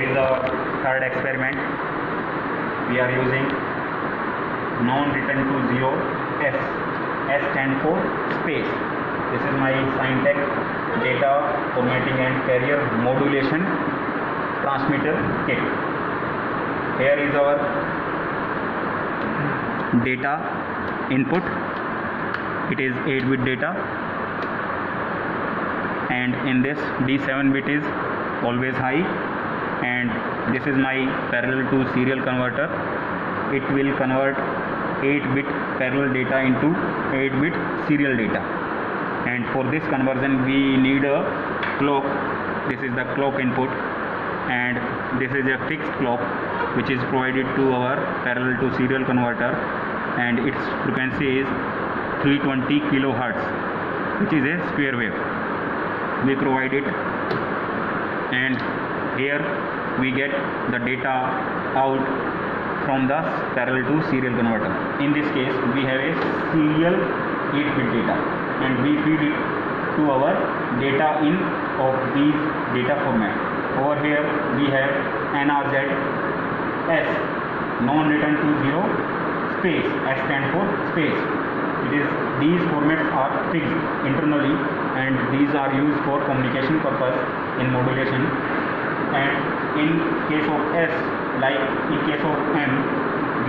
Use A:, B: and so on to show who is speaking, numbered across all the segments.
A: Here is our third experiment. We are using non-return to zero S. S stands for space. This is my Syntec data formatting and carrier modulation transmitter kit. Here is our data input. It is 8-bit data, and in this D7 bit is always high, and this is my parallel to serial converter. It will convert 8-bit parallel data into 8-bit serial data, and for this conversion we need a clock. This is the clock input, and this is a fixed clock which is provided to our parallel to serial converter, and its frequency is 320 kilohertz, which is a square wave. We provide it, and here we get the data out from the parallel to serial converter. In this case we have a serial 8-bit data, and we feed it to our data in of these data format. Over here we have NRZ-S, non-return to zero space. S stands for space. These formats are fixed internally, and these are used for communication purpose in modulation. And in case of S, like in case of M,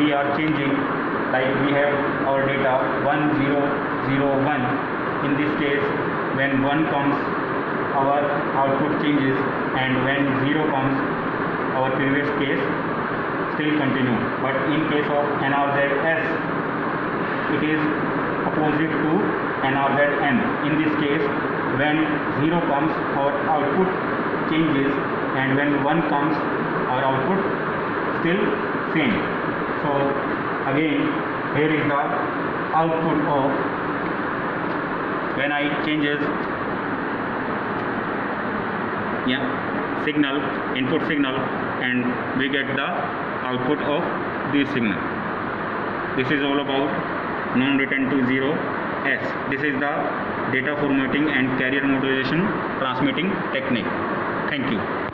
A: we are changing, like we have our data 1001. In this case, when 1 comes, our output changes, and when 0 comes, our previous case still continue. But in case of NRZ-S, it is opposite to NRZ-M. In this case, when 0 comes, our output changes, and when 1 comes, our output still same. So again, here is the output of when I changes signal, input signal, and we get the output of this signal. This is all about non-return to zero S. This is the data formatting and carrier modulation transmitting technique. Thank you.